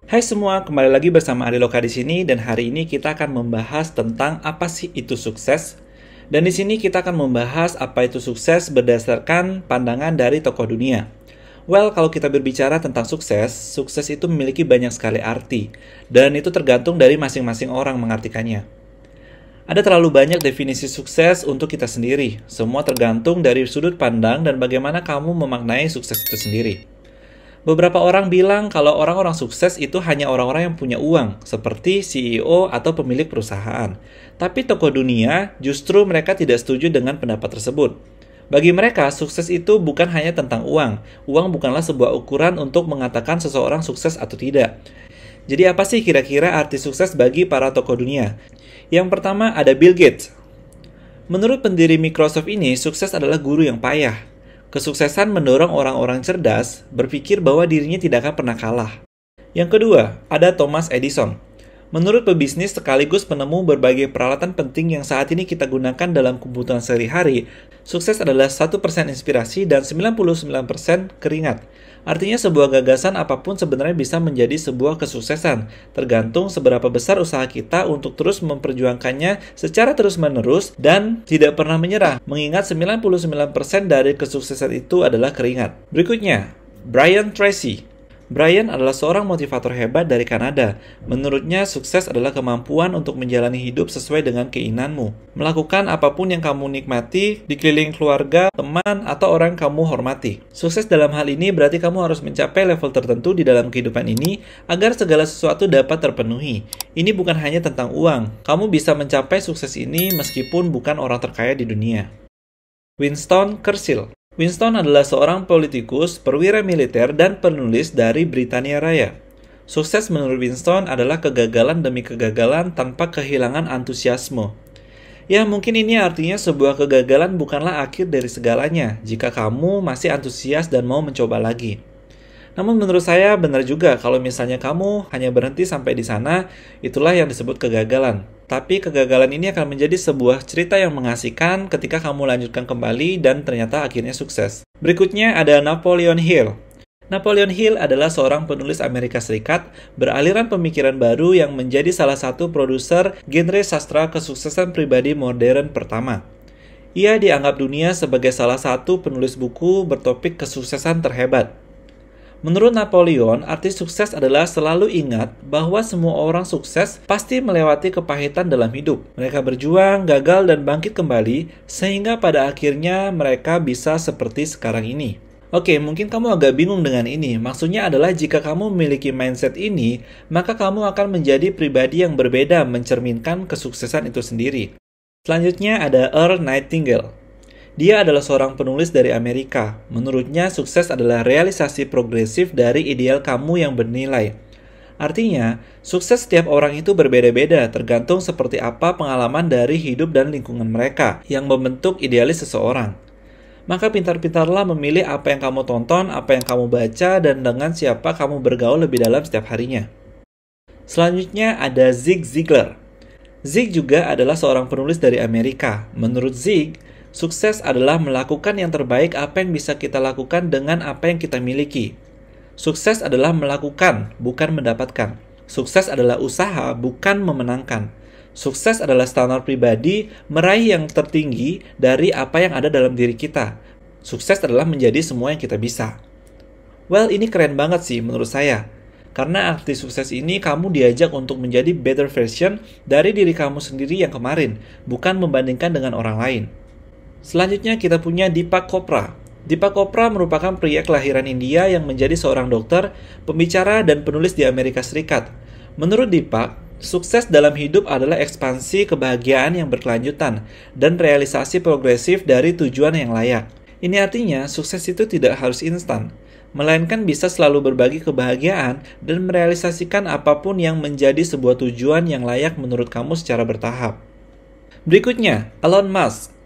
Hai semua, kembali lagi bersama Ari Loka di sini dan hari ini kita akan membahas tentang apa sih itu sukses. Dan di sini kita akan membahas apa itu sukses berdasarkan pandangan dari tokoh dunia. Well, kalau kita berbicara tentang sukses, sukses itu memiliki banyak sekali arti dan itu tergantung dari masing-masing orang mengartikannya. Ada terlalu banyak definisi sukses untuk kita sendiri. Semua tergantung dari sudut pandang dan bagaimana kamu memaknai sukses itu sendiri. Beberapa orang bilang kalau orang-orang sukses itu hanya orang-orang yang punya uang, seperti CEO atau pemilik perusahaan. Tapi tokoh dunia justru mereka tidak setuju dengan pendapat tersebut. Bagi mereka, sukses itu bukan hanya tentang uang. Uang bukanlah sebuah ukuran untuk mengatakan seseorang sukses atau tidak. Jadi apa sih kira-kira arti sukses bagi para tokoh dunia? Yang pertama ada Bill Gates. Menurut pendiri Microsoft ini, sukses adalah guru yang payah. Kesuksesan mendorong orang-orang cerdas berpikir bahwa dirinya tidak akan pernah kalah. Yang kedua, ada Thomas Edison. Menurut pebisnis sekaligus penemu berbagai peralatan penting yang saat ini kita gunakan dalam kebutuhan sehari-hari, sukses adalah 1% inspirasi dan 99% keringat. Artinya sebuah gagasan apapun sebenarnya bisa menjadi sebuah kesuksesan, tergantung seberapa besar usaha kita untuk terus memperjuangkannya secara terus-menerus dan tidak pernah menyerah, mengingat 99% dari kesuksesan itu adalah keringat. Berikutnya, Brian Tracy. Brian adalah seorang motivator hebat dari Kanada. Menurutnya, sukses adalah kemampuan untuk menjalani hidup sesuai dengan keinginanmu. Melakukan apapun yang kamu nikmati, dikelilingi keluarga, teman, atau orang yang kamu hormati. Sukses dalam hal ini berarti kamu harus mencapai level tertentu di dalam kehidupan ini agar segala sesuatu dapat terpenuhi. Ini bukan hanya tentang uang. Kamu bisa mencapai sukses ini meskipun bukan orang terkaya di dunia. Winston Churchill. Winston adalah seorang politikus, perwira militer, dan penulis dari Britania Raya. Sukses menurut Winston adalah kegagalan demi kegagalan tanpa kehilangan antusiasme. Ya, mungkin ini artinya sebuah kegagalan bukanlah akhir dari segalanya jika kamu masih antusias dan mau mencoba lagi. Namun menurut saya benar juga kalau misalnya kamu hanya berhenti sampai di sana, itulah yang disebut kegagalan. Tapi kegagalan ini akan menjadi sebuah cerita yang mengasihkan ketika kamu lanjutkan kembali dan ternyata akhirnya sukses. Berikutnya ada Napoleon Hill. Napoleon Hill adalah seorang penulis Amerika Serikat beraliran pemikiran baru yang menjadi salah satu produser genre sastra kesuksesan pribadi modern pertama. Ia dianggap dunia sebagai salah satu penulis buku bertopik kesuksesan terhebat. Menurut Napoleon, arti sukses adalah selalu ingat bahwa semua orang sukses pasti melewati kepahitan dalam hidup. Mereka berjuang, gagal, dan bangkit kembali, sehingga pada akhirnya mereka bisa seperti sekarang ini. Oke, mungkin kamu agak bingung dengan ini. Maksudnya adalah jika kamu memiliki mindset ini, maka kamu akan menjadi pribadi yang berbeda mencerminkan kesuksesan itu sendiri. Selanjutnya ada Earl Nightingale. Dia adalah seorang penulis dari Amerika. Menurutnya, sukses adalah realisasi progresif dari ideal kamu yang bernilai. Artinya, sukses setiap orang itu berbeda-beda, tergantung seperti apa pengalaman dari hidup dan lingkungan mereka yang membentuk idealis seseorang. Maka pintar-pintarlah memilih apa yang kamu tonton, apa yang kamu baca, dan dengan siapa kamu bergaul lebih dalam setiap harinya. Selanjutnya ada Zig Ziglar. Zig juga adalah seorang penulis dari Amerika. Menurut Zig, sukses adalah melakukan yang terbaik apa yang bisa kita lakukan dengan apa yang kita miliki. Sukses adalah melakukan, bukan mendapatkan. Sukses adalah usaha, bukan memenangkan. Sukses adalah standar pribadi, meraih yang tertinggi dari apa yang ada dalam diri kita. Sukses adalah menjadi semua yang kita bisa. Well, ini keren banget sih menurut saya. Karena arti sukses ini kamu diajak untuk menjadi better version dari diri kamu sendiri yang kemarin, bukan membandingkan dengan orang lain. Selanjutnya kita punya Deepak Chopra. Deepak Chopra merupakan pria kelahiran India yang menjadi seorang dokter, pembicara, dan penulis di Amerika Serikat. Menurut Deepak, sukses dalam hidup adalah ekspansi kebahagiaan yang berkelanjutan dan realisasi progresif dari tujuan yang layak. Ini artinya sukses itu tidak harus instan, melainkan bisa selalu berbagi kebahagiaan dan merealisasikan apapun yang menjadi sebuah tujuan yang layak menurut kamu secara bertahap. Berikutnya, Elon Musk.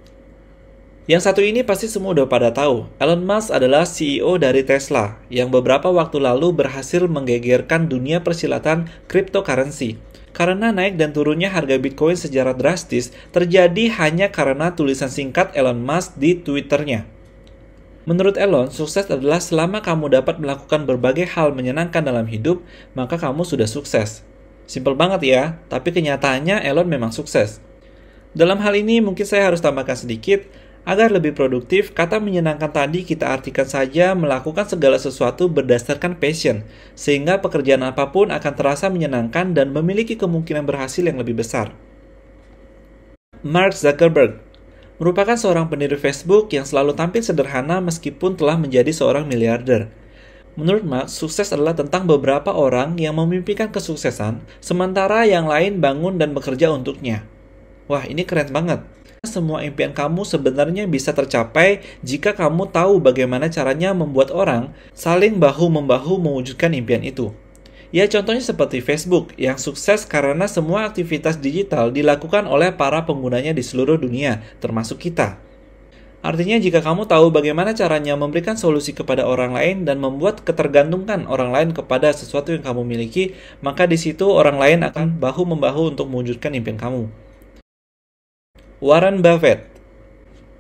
Yang satu ini pasti semua udah pada tahu. Elon Musk adalah CEO dari Tesla yang beberapa waktu lalu berhasil menggegerkan dunia persilatan cryptocurrency. Karena naik dan turunnya harga Bitcoin secara drastis terjadi hanya karena tulisan singkat Elon Musk di Twitternya. Menurut Elon, sukses adalah selama kamu dapat melakukan berbagai hal menyenangkan dalam hidup, maka kamu sudah sukses. Simpel banget ya, tapi kenyataannya Elon memang sukses. Dalam hal ini mungkin saya harus tambahkan sedikit, agar lebih produktif, kata menyenangkan tadi kita artikan saja melakukan segala sesuatu berdasarkan passion, sehingga pekerjaan apapun akan terasa menyenangkan dan memiliki kemungkinan berhasil yang lebih besar. Mark Zuckerberg merupakan seorang pendiri Facebook yang selalu tampil sederhana meskipun telah menjadi seorang miliarder. Menurut Mark, sukses adalah tentang beberapa orang yang memimpikan kesuksesan, sementara yang lain bangun dan bekerja untuknya. Wah, ini keren banget. Semua impian kamu sebenarnya bisa tercapai jika kamu tahu bagaimana caranya membuat orang saling bahu-membahu mewujudkan impian itu. Ya, contohnya seperti Facebook yang sukses karena semua aktivitas digital dilakukan oleh para penggunanya di seluruh dunia, termasuk kita. Artinya jika kamu tahu bagaimana caranya memberikan solusi kepada orang lain dan membuat ketergantungan orang lain kepada sesuatu yang kamu miliki, maka di situ orang lain akan bahu-membahu untuk mewujudkan impian kamu. Warren Buffett.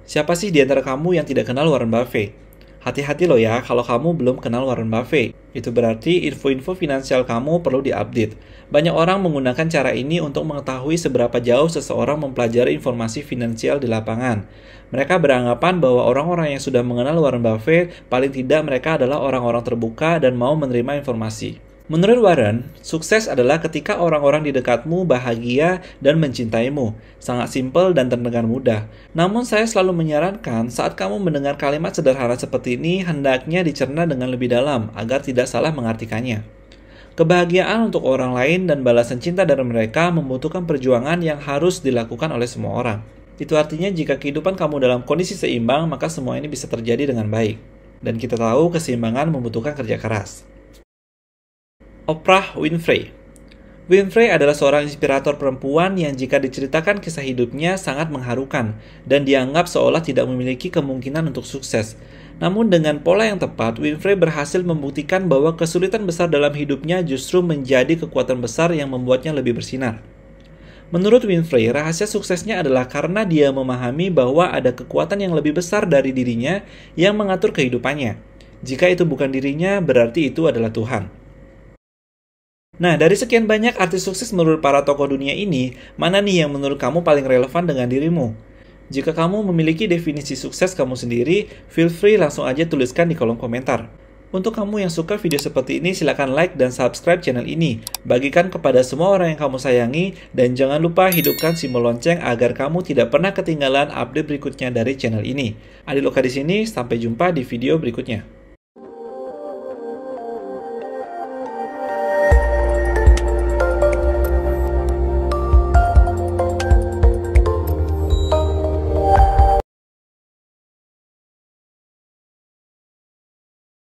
Siapa sih di antara kamu yang tidak kenal Warren Buffett? Hati-hati loh ya kalau kamu belum kenal Warren Buffett. Itu berarti info-info finansial kamu perlu diupdate. Banyak orang menggunakan cara ini untuk mengetahui seberapa jauh seseorang mempelajari informasi finansial di lapangan. Mereka beranggapan bahwa orang-orang yang sudah mengenal Warren Buffett, paling tidak mereka adalah orang-orang terbuka dan mau menerima informasi. Menurut Warren, sukses adalah ketika orang-orang di dekatmu bahagia dan mencintaimu. Sangat simpel dan terdengar mudah. Namun saya selalu menyarankan saat kamu mendengar kalimat sederhana seperti ini, hendaknya dicerna dengan lebih dalam agar tidak salah mengartikannya. Kebahagiaan untuk orang lain dan balasan cinta dari mereka membutuhkan perjuangan yang harus dilakukan oleh semua orang. Itu artinya jika kehidupan kamu dalam kondisi seimbang, maka semua ini bisa terjadi dengan baik. Dan kita tahu keseimbangan membutuhkan kerja keras. Oprah Winfrey. Winfrey adalah seorang inspirator perempuan yang jika diceritakan kisah hidupnya sangat mengharukan dan dianggap seolah tidak memiliki kemungkinan untuk sukses. Namun dengan pola yang tepat, Winfrey berhasil membuktikan bahwa kesulitan besar dalam hidupnya justru menjadi kekuatan besar yang membuatnya lebih bersinar. Menurut Winfrey, rahasia suksesnya adalah karena dia memahami bahwa ada kekuatan yang lebih besar dari dirinya yang mengatur kehidupannya. Jika itu bukan dirinya, berarti itu adalah Tuhan. Nah, dari sekian banyak artis sukses menurut para tokoh dunia ini, mana nih yang menurut kamu paling relevan dengan dirimu? Jika kamu memiliki definisi sukses kamu sendiri, feel free langsung aja tuliskan di kolom komentar. Untuk kamu yang suka video seperti ini, silakan like dan subscribe channel ini. Bagikan kepada semua orang yang kamu sayangi, dan jangan lupa hidupkan simbol lonceng agar kamu tidak pernah ketinggalan update berikutnya dari channel ini. Adiloka di sini, sampai jumpa di video berikutnya.